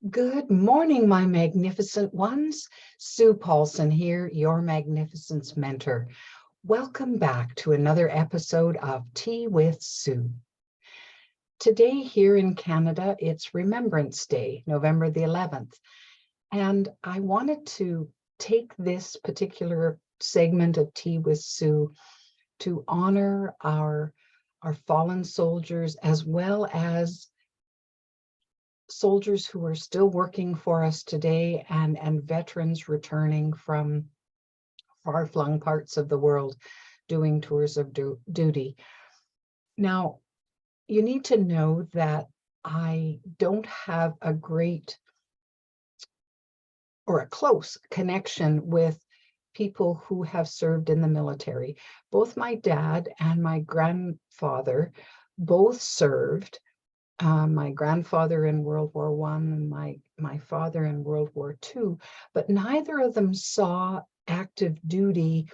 Good morning, my magnificent ones. Sue Paulson here, your magnificence mentor. Welcome back to another episode of Tea with Sue. Today here in Canada, it's Remembrance Day, November the 11th. And I wanted to take this particular segment of Tea with Sue to honor our fallen soldiers, as well as soldiers who are still working for us today, and veterans returning from far-flung parts of the world doing tours of duty. Now, you need to know that I don't have a great or a close connection with people who have served in the military. Both my dad and my grandfather both served. My grandfather in World War I and my father in World War II, but neither of them saw active duty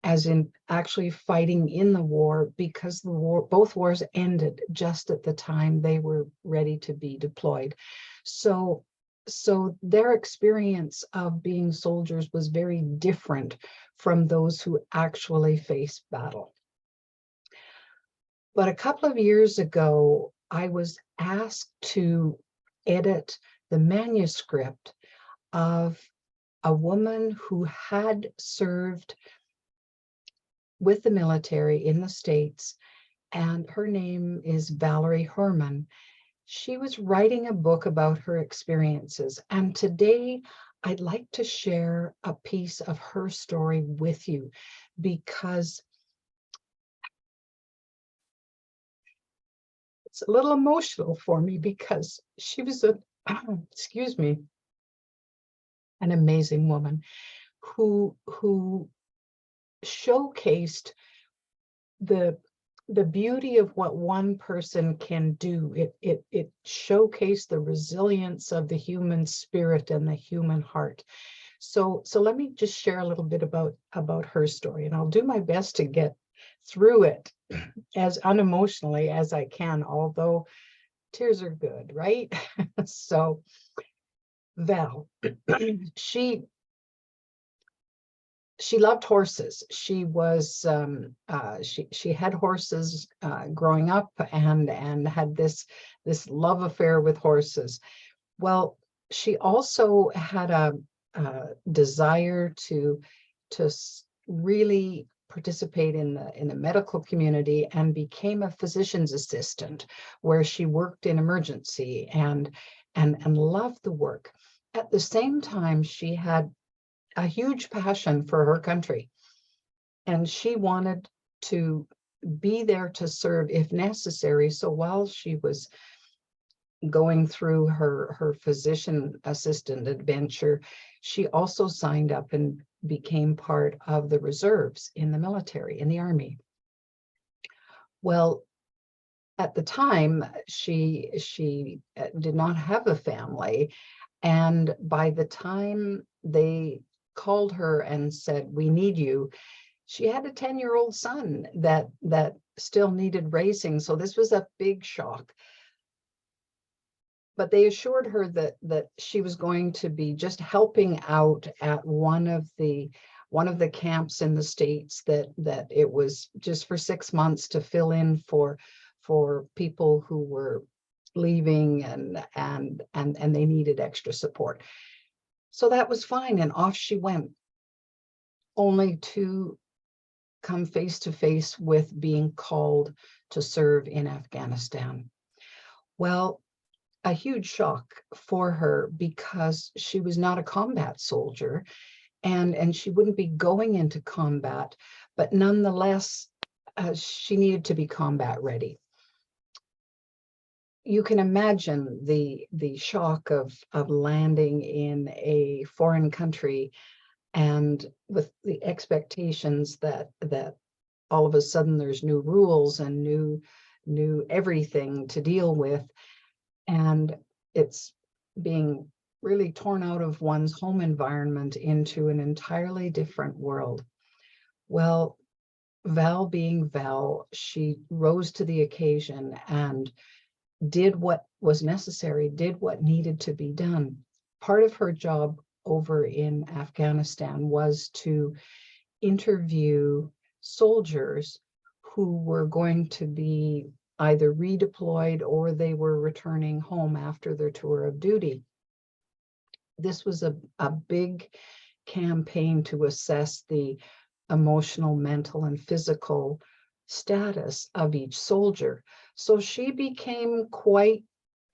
as in actually fighting in the war, because both wars ended just at the time they were ready to be deployed. So their experience of being soldiers was very different from those who actually faced battle. But a couple of years ago, I was asked to edit the manuscript of a woman who had served with the military in the States, and her name is Valerie Hoermann. She was writing a book about her experiences, and today I'd like to share a piece of her story with you, because it's a little emotional for me, because she was excuse me, an amazing woman who showcased the beauty of what one person can do. It showcased the resilience of the human spirit and the human heart. So let me just share a little bit about her story, and I'll do my best to get through it as unemotionally as I can, although tears are good, right? So Val, she loved horses. She was she had horses growing up, and had this love affair with horses. Well, she also had a desire to really participate in the medical community, and became a physician's assistant, where she worked in emergency and loved the work. At the same time, she had a huge passion for her country, and she wanted to be there to serve if necessary. So while she was going through her physician assistant adventure, she also signed up and became part of the reserves in the military, in the Army. Well, at the time, she did not have a family, and by the time they called her and said, "We need you," she had a 10-year-old son that still needed raising. So this was a big shock. But they assured her that she was going to be just helping out at one of the camps in the States, that it was just for 6 months to fill in for people who were leaving, and they needed extra support. So that was fine, and off she went, only to come face to face with being called to serve in Afghanistan. Well, a huge shock for her, because she was not a combat soldier, and she wouldn't be going into combat, but nonetheless, she needed to be combat ready. You can imagine the shock of landing in a foreign country, and with the expectations that all of a sudden there's new rules and new everything to deal with, and it's being really torn out of one's home environment into an entirely different world. Well, Val being Val, she rose to the occasion, and did what was necessary, did what needed to be done. Part of her job over in Afghanistan was to interview soldiers who were going to be either redeployed or they were returning home after their tour of duty. This was a big campaign to assess the emotional, mental, and physical status of each soldier. So she became quite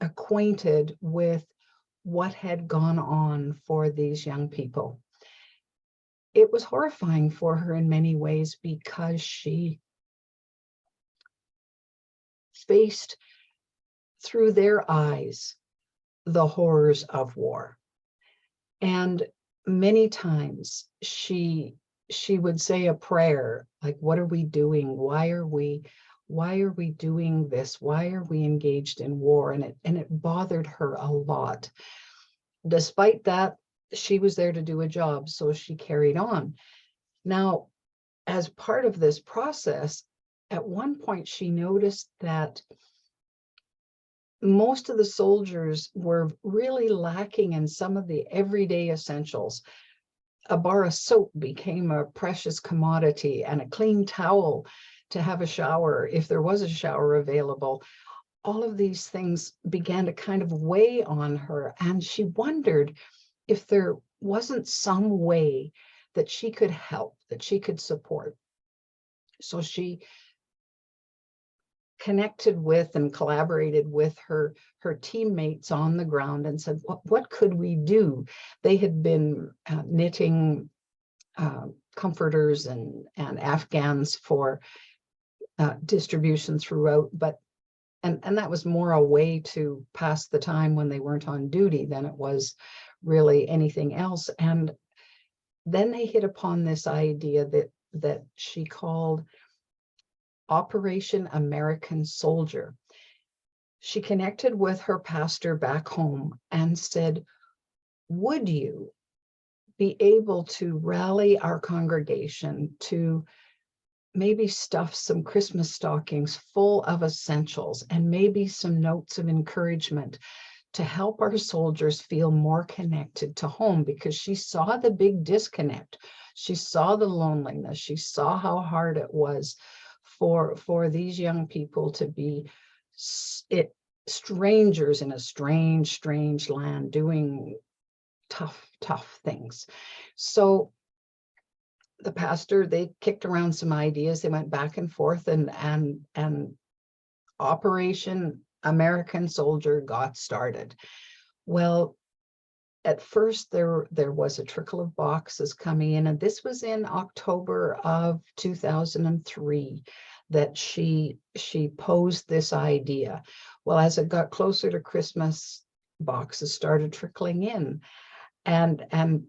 acquainted with what had gone on for these young people. It was horrifying for her in many ways because she faced through their eyes the horrors of war. And many times she would say a prayer like, what are we doing? Why are we doing this? Why are we engaged in war? And it bothered her a lot. Despite that, she was there to do a job, so she carried on. Now, as part of this process, at one point she noticed that most of the soldiers were really lacking in some of the everyday essentials. A bar of soap became a precious commodity, and a clean towel to have a shower, if there was a shower available. All of these things began to kind of weigh on her, and she wondered if there wasn't some way that she could help, that she could support. So she connected with and collaborated with her teammates on the ground and said, what could we do? They had been knitting comforters and Afghans for distribution throughout, but and that was more a way to pass the time when they weren't on duty than it was really anything else. And then they hit upon this idea that she called Operation American Soldier. She connected with her pastor back home and said, would you be able to rally our congregation to maybe stuff some Christmas stockings full of essentials and maybe some notes of encouragement to help our soldiers feel more connected to home? Because she saw the big disconnect. She saw the loneliness. She saw how hard it was for these young people to be strangers in a strange land doing tough things. So the pastor, they kicked around some ideas. They went back and forth, and Operation American Soldier got started. Well, at first there was a trickle of boxes coming in, and this was in October of 2003 that she posed this idea. Well, as it got closer to Christmas, boxes started trickling in, and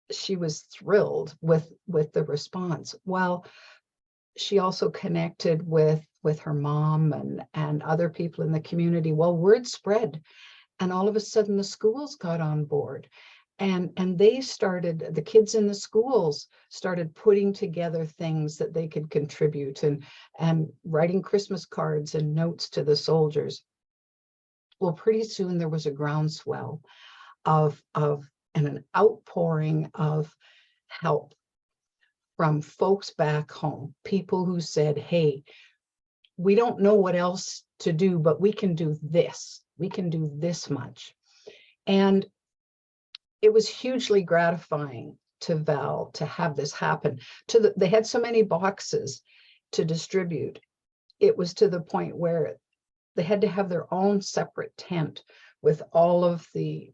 she was thrilled with the response. Well, she also connected with her mom and other people in the community. Well, word spread, and all of a sudden the schools got on board, and they started, the kids in the schools started putting together things that they could contribute and writing Christmas cards and notes to the soldiers. Well, pretty soon there was a groundswell of and an outpouring of help from folks back home, people who said, hey, we don't know what else to do, but we can do this. We can do this much. And it was hugely gratifying to Val to have this happen. They had so many boxes to distribute. It was to the point where they had to have their own separate tent with all of the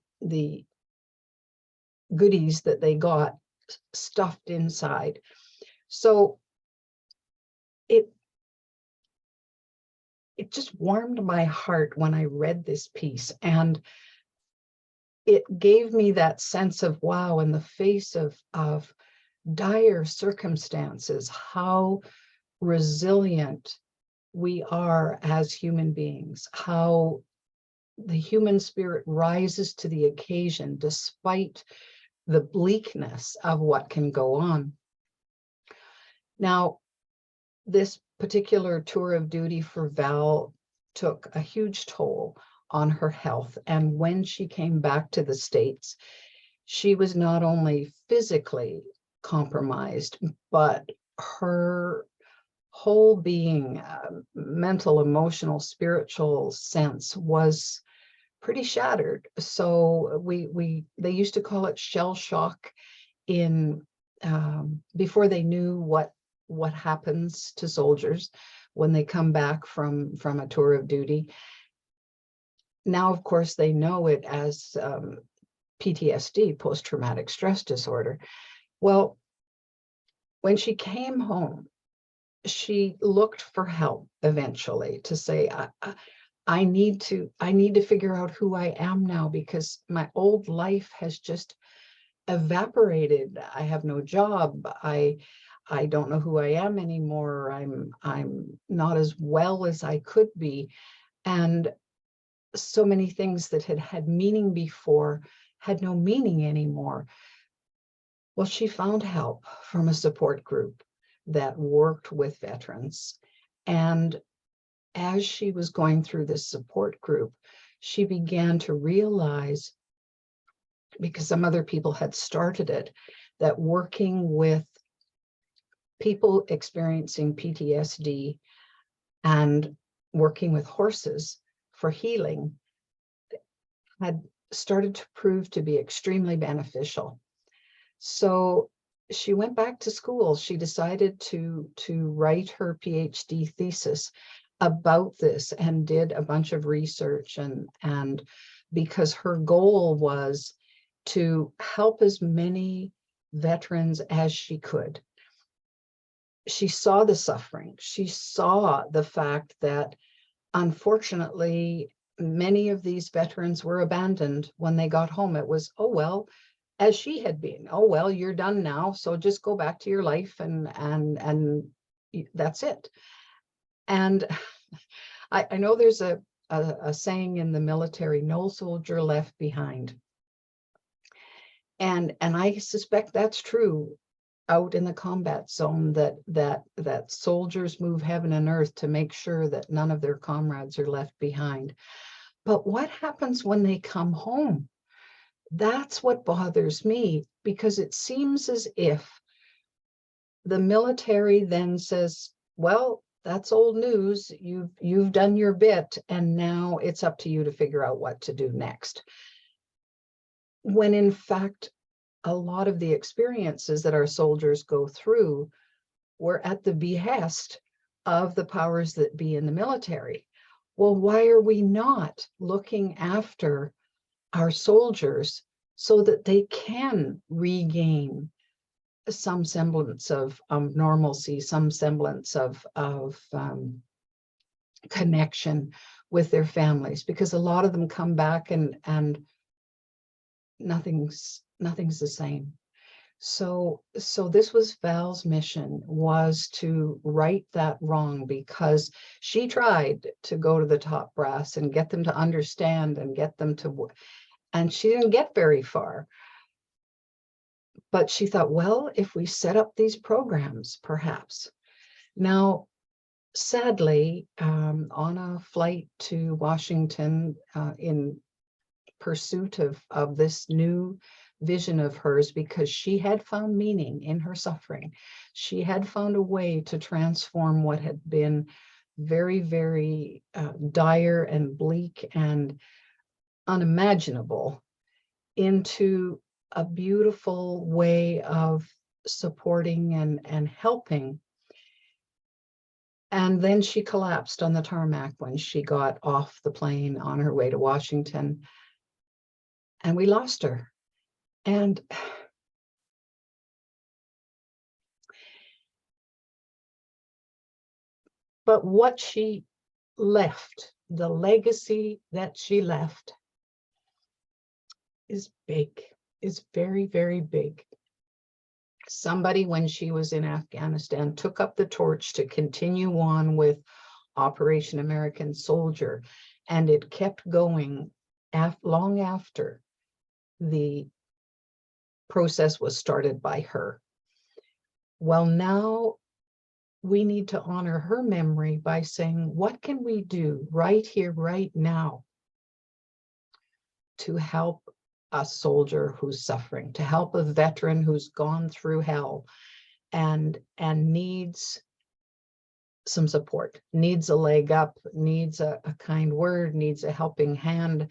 goodies that they got stuffed inside. So it just warmed my heart when I read this piece, and it gave me that sense of, wow, in the face of dire circumstances, how resilient we are as human beings, how the human spirit rises to the occasion despite the bleakness of what can go on. Now, this particular tour of duty for Val took a huge toll on her health. And when she came back to the States, she was not only physically compromised, but her whole being, mental, emotional, spiritual sense was pretty shattered. So they used to call it shell shock in before they knew what happens to soldiers when they come back from a tour of duty. Now, of course, they know it as PTSD, post-traumatic stress disorder. Well, when she came home, she looked for help eventually to say, I need to figure out who I am now, because my old life has just evaporated. I have no job. I don't know who I am anymore. I'm not as well as I could be. And so many things that had meaning before had no meaning anymore. Well, she found help from a support group that worked with veterans. And as she was going through this support group, she began to realize, because some other people had started it, that working with people experiencing PTSD and working with horses for healing had started to prove to be extremely beneficial. So she went back to school. She decided to write her PhD thesis about this and did a bunch of research, and because her goal was to help as many veterans as she could. She saw the suffering. She saw the fact that, unfortunately, many of these veterans were abandoned when they got home. It was, oh, well, as she had been, oh, well, you're done now, so just go back to your life and that's it. And I know there's a saying in the military, no soldier left behind. And I suspect that's true out in the combat zone, that soldiers move heaven and earth to make sure that none of their comrades are left behind. But what happens when they come home? That's what bothers me, because it seems as if the military then says, well, that's old news. You've done your bit, and now it's up to you to figure out what to do next. When in fact, a lot of the experiences that our soldiers go through were at the behest of the powers that be in the military. Well, why are we not looking after our soldiers so that they can regain some semblance of normalcy, some semblance of connection with their families? Because a lot of them come back and nothing's the same. So this was Val's mission, was to right that wrong, because she tried to go to the top brass and get them to understand and get them to, and she didn't get very far. But she thought, well, if we set up these programs, perhaps. Now, sadly, on a flight to Washington in pursuit of this new vision of hers, because she had found meaning in her suffering. She had found a way to transform what had been very, very dire and bleak and unimaginable into a beautiful way of supporting and helping. And then she collapsed on the tarmac when she got off the plane on her way to Washington, and we lost her. And but what she left, the legacy that she left, is big, is very, very big. Somebody, when she was in Afghanistan, took up the torch to continue on with Operation American Soldier, and it kept going long after the process was started by her. Well, now we need to honor her memory by saying, what can we do right here, right now, to help a soldier who's suffering, to help a veteran who's gone through hell and needs some support, needs a leg up, needs a kind word, needs a helping hand.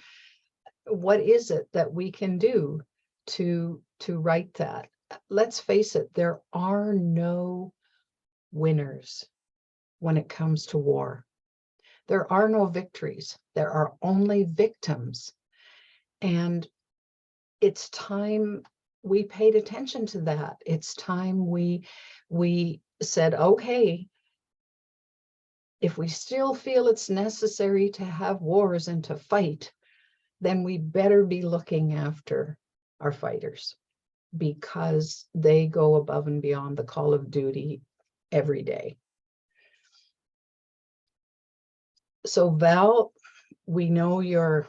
What is it that we can do to right that? Let's face it, there are no winners when it comes to war. There are no victories. There are only victims. And it's time we paid attention to that. It's time we said, okay, if we still feel it's necessary to have wars and to fight, then we better be looking after our fighters, because they go above and beyond the call of duty every day. So Val, we know you're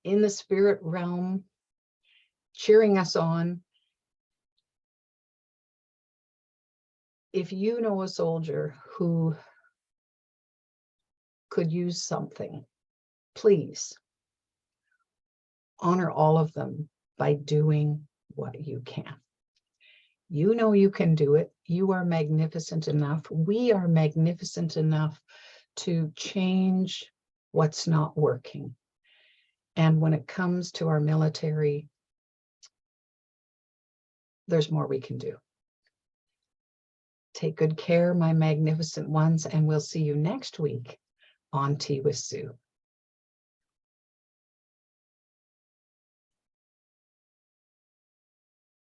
in the spirit realm, cheering us on. If you know a soldier who could use something, please honor all of them by doing what you can. You know you can do it. You are magnificent enough. We are magnificent enough to change what's not working. And when it comes to our military, there's more we can do. Take good care, my magnificent ones, and we'll see you next week on Tea with Sue.